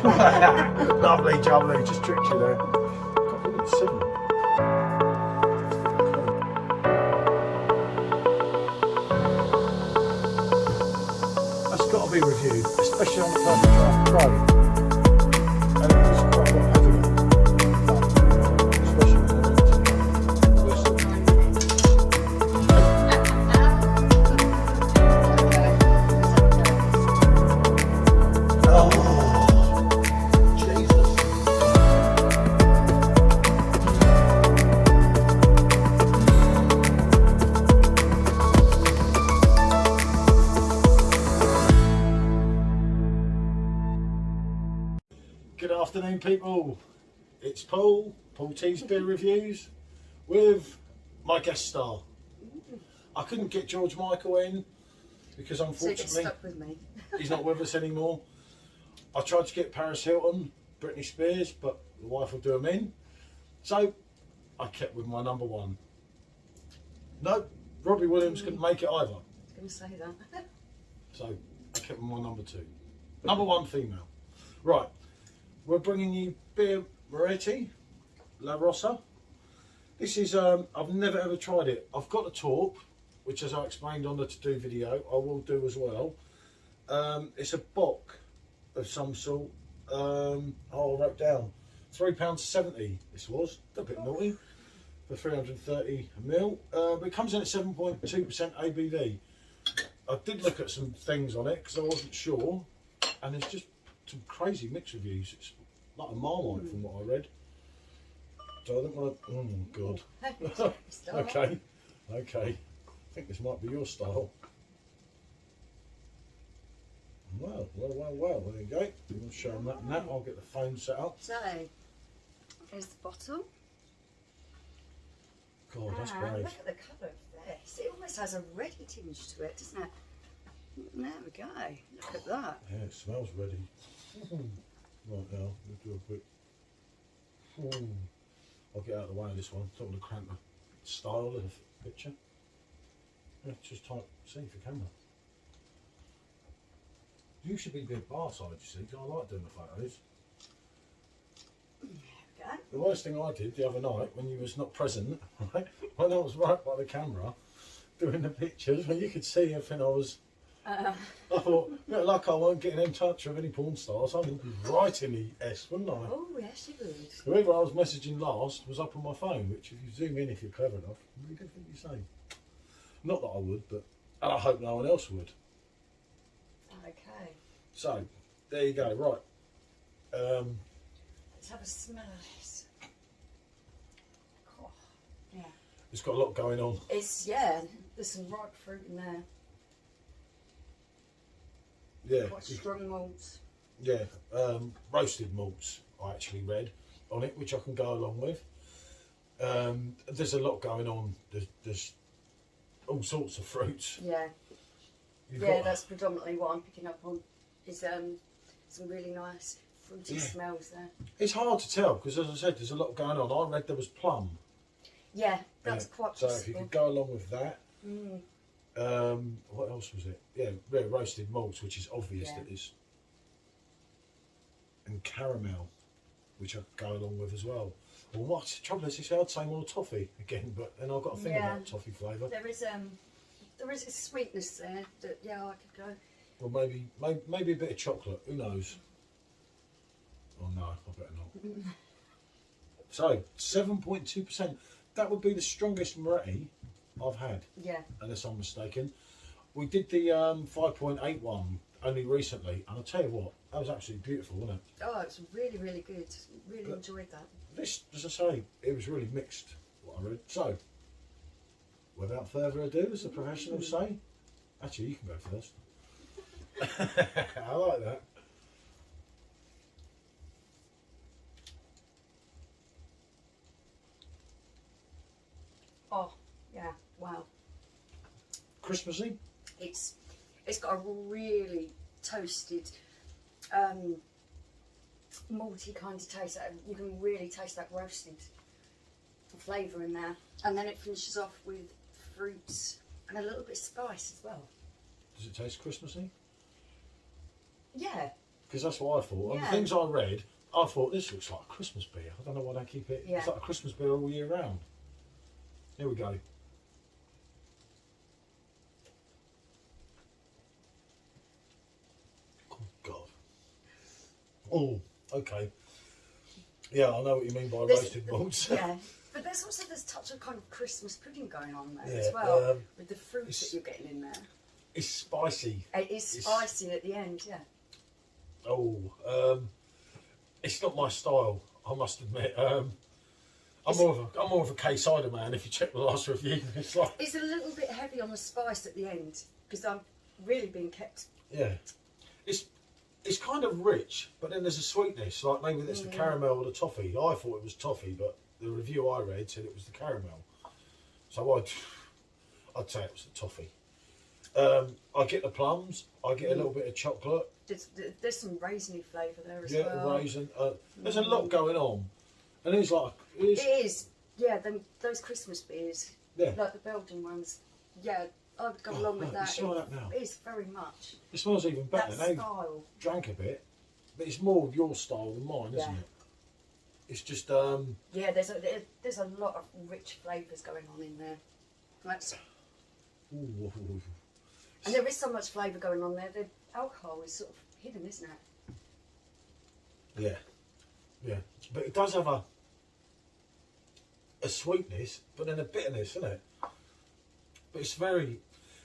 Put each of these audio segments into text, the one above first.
Lovely jubbly, just tricked you there. God, look at the 7. That's got to be reviewed, especially on the first draft pro. And it was quite a lot heavier. Especially when Good afternoon, people. It's Paul T's Beer Reviews, with my guest star. I couldn't get George Michael in because unfortunately so stuck with me. he's not with us anymore. I tried to get Paris Hilton, Britney Spears, but the wife will do him in. So I kept with my number one. No, Robbie Williams couldn't make it either. I was going to say that. So I kept with my number two. Number one female. Right. We're bringing you Birra Moretti la Rossa. This is, I've never ever tried it. I've got the torp, which as I explained on the to-do video, I will do as well. It's a bock of some sort. I wrote down £3.70 this was, a bit naughty, for 330 ml. But it comes in at 7.2% ABV. I did look at some things on it because I wasn't sure, and it's just some crazy mixed reviews. It's like a Marmite from what I read. So I think oh god. okay. I think this might be your style. Well, there you go. We'll show them that now. I'll get the phone set up. So, here's the bottle. God, that's Look brave. at the colour of this. It almost has a reddy tinge to it, doesn't it? There we go. Look at that. Yeah, it smells ready. Right now, we'll do a quick. I'll get out of the way of this one. Don't want to cramp the style of the picture. Yeah, just type C for camera. You should be a bit bar side, you see, because I like doing the photos. There we go. The worst thing I did the other night when you was not present, right, when I was right by the camera doing the pictures, when you could see everything I was. I thought, look like I won't get in touch with any porn stars. I would be right in the S, wouldn't I? Oh, yes, you would. Whoever I was messaging last was up on my phone, which if you zoom in, if you're clever enough, really good thing you say. Not that I would, but and I hope no one else would. Okay. So, there you go. Right. Let's have a smell of this. Oh, yeah. It's got a lot going on. It's, yeah, there's some ripe fruit in there. Yeah. Quite strong malts. Yeah. Roasted malts, I actually read on it, which I can go along with. There's a lot going on. There's all sorts of fruits. Yeah. That's predominantly what I'm picking up on. Is some really nice fruity smells there. It's hard to tell because, as I said, there's a lot going on. I read there was plum. Yeah, that's quite so possible. if you could go along with that. What else was it? Yeah, roasted malts, which is obvious that is, and caramel, which I could go along with as well. Well, what's the trouble is, I'd say more toffee again, but then I've got to think about toffee flavour. There is a sweetness there that I could go. Well, maybe a bit of chocolate. Who knows? Oh no, I better not. So 7.2%. That would be the strongest Moretti I've had. Yeah. Unless I'm mistaken. We did the 5.81 only recently, and I'll tell you what, that was absolutely beautiful, wasn't it? Oh, it's really, really good. Really enjoyed that. This, as I say, it was really mixed, what I read. So, without further ado, as the professionals say, actually, you can go first. I like that. Oh, yeah, wow. Christmassy? It's got a really toasted, malty kind of taste. You can really taste that roasted flavour in there. And then it finishes off with fruits and a little bit of spice as well. Does it taste Christmassy? Yeah, Because that's what I thought. And the Yeah. things I read, I thought this looks like a Christmas beer. I don't know why they keep it. Yeah. It's like a Christmas beer all year round. Here we go. Oh God. Oh, okay. Yeah, I know what you mean by There's- roasted malts. Yeah. But there's also this touch of kind of Christmas pudding going on there Yeah, as well, with the fruits it's- that you're getting in there. It's spicy. It is spicy at the end, yeah. Oh, it's not my style, I must admit. I'm more of a K cider man. If you check the last review, it's like It's a little bit heavy on the spice at the end because I'm really being kept. yeah, it's kind of rich, but then there's a sweetness. Like maybe it's the caramel or the toffee. I thought it was toffee, but the review I read said it was the caramel. So I'd say it was the toffee. I get the plums. I get a little bit of chocolate. There's some raisiny flavour there as Yeah, well. raisin. There's a lot going on, and it's like It is, yeah. Those Christmas beers, yeah. like the Belgian ones, yeah. I would go along with no, that. you smell that now. It is very much It smells even better. that Now style. drank a bit, but it's more of your style than mine, isn't Yeah. it? It's just Yeah, there's a lot of rich flavours going on in there. That's, ooh. and there is so much flavour going on there. The alcohol is sort of hidden, isn't it? Yeah, but it does have a sweetness, but then a bitterness, isn't it? But it's very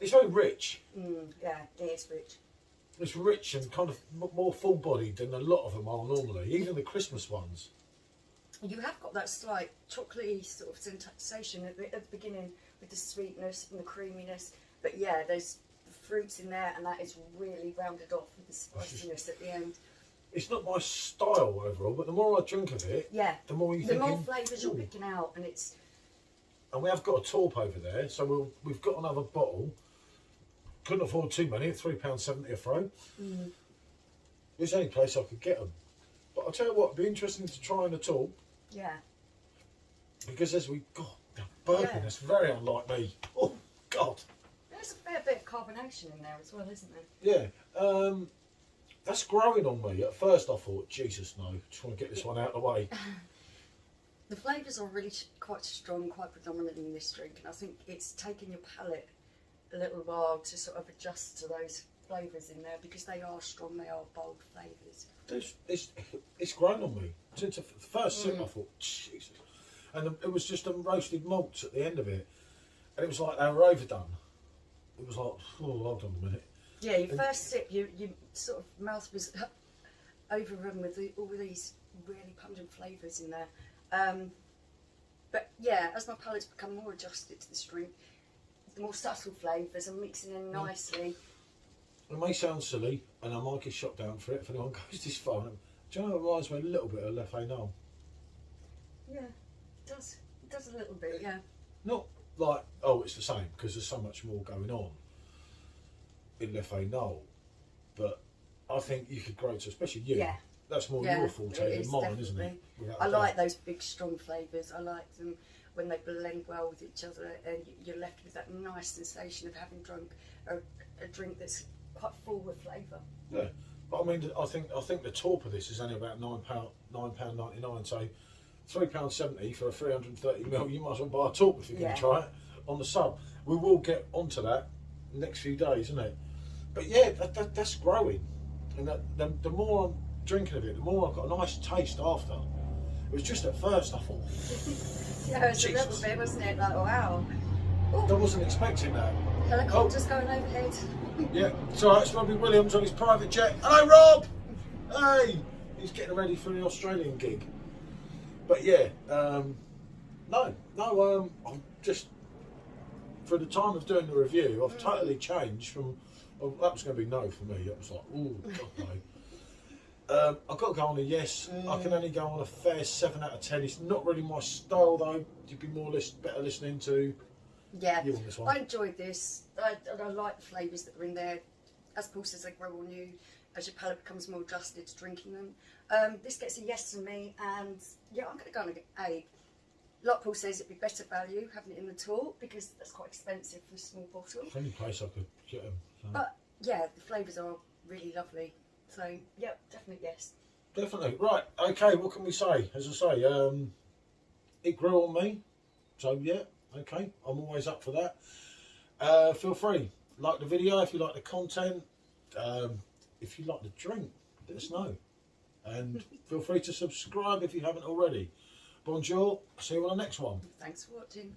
rich. Yeah, it is rich. It's rich and kind of more full-bodied than a lot of them are normally, even the Christmas ones. You have got that slight chocolatey sort of sensation at the beginning with the sweetness and the creaminess. But yeah, there's the fruits in there, and that is really rounded off with the spiciness at the end. It's not my style overall, but the more I drink of it, Yeah, the more you the think. more flavours you're picking out, and it's And we have got a taupe over there, so we've got another bottle. Couldn't afford too many at £3.70 a throw. It's the only place I could get them. But I'll tell you what, it'd be interesting to try in a taupe, yeah. because as we got burping, Yeah. that's very unlike me. Oh God, There's a fair bit of carbonation in there as well, isn't there? yeah. That's growing on me. At first, I thought, Jesus, no, just want to get this one out of the way. The flavours are really quite strong, quite predominant in this drink, and I think it's taken your palate a little while to sort of adjust to those flavours in there because they are strong, they are bold flavours. It's grown on me. Since the first sip, I thought, Jesus. And it was just roasted malts at the end of it. And it was like they were overdone. It was like, oh, hold on a minute. Yeah, your first sip, your sort of mouth was overrun with all these really pungent flavours in there. But yeah, as my palate's become more adjusted to this drink, the more subtle flavours are mixing in nicely. It may sound silly, and I might get shot down for it if anyone goes this far. Do you know, it reminds me a little bit of Le Fénol. Yeah, it does. It does a little bit, yeah. Not like, oh, it's the same, because there's so much more going on in Le Fénol. But I think you could grow to, especially you. Yeah. That's more Yeah, your forte it than is, mine, isn't it? definitely. Without I a doubt. like those big, strong flavours. I like them when they blend well with each other, and you're left with that nice sensation of having drunk a drink that's quite full with flavour. Yeah, but I mean, I think the top of this is only about £9.99. So £3.70 for a 330ml. You might as well buy a top if you're going Yeah. to try it on the sub. We will get onto that next few days, isn't it? But yeah, that's growing, and the more I'm drinking of it, the more I've got a nice taste after. It was just at first I thought, Yeah, it's a Jesus. little bit, wasn't it? Like, wow. I wasn't expecting that. Helicopters going overhead. Yeah, it's alright, it's Robbie Williams on his private jet. Hello, Rob! Hey! He's getting ready for the Australian gig. But yeah, I'm just, for the time of doing the review, I've totally changed from, well, that was going to be no for me. It was like, ooh, God, no. I've got to go on a yes. I can only go on a fair 7 out of 10. It's not really my style though. You'd be better listening to Yeah, you on this one. I enjoyed this. I like the flavours that are in there. As Paul says, they grow on you as your palate becomes more adjusted to drinking them. This gets a yes from me, and yeah, I'm going to go on an 8. Like Paul says, it'd be better value having it in the talk because that's quite expensive for a small bottle. It's the only place I could get them. So. But yeah, the flavours are really lovely. So, yep, definitely yes. Definitely. Right, okay, what can we say? As I say, it grew on me. So, yeah, okay, I'm always up for that. Feel free. Like the video if you like the content. If you like the drink, let us know. And feel free to subscribe if you haven't already. Bonjour, see you on the next one. Thanks for watching.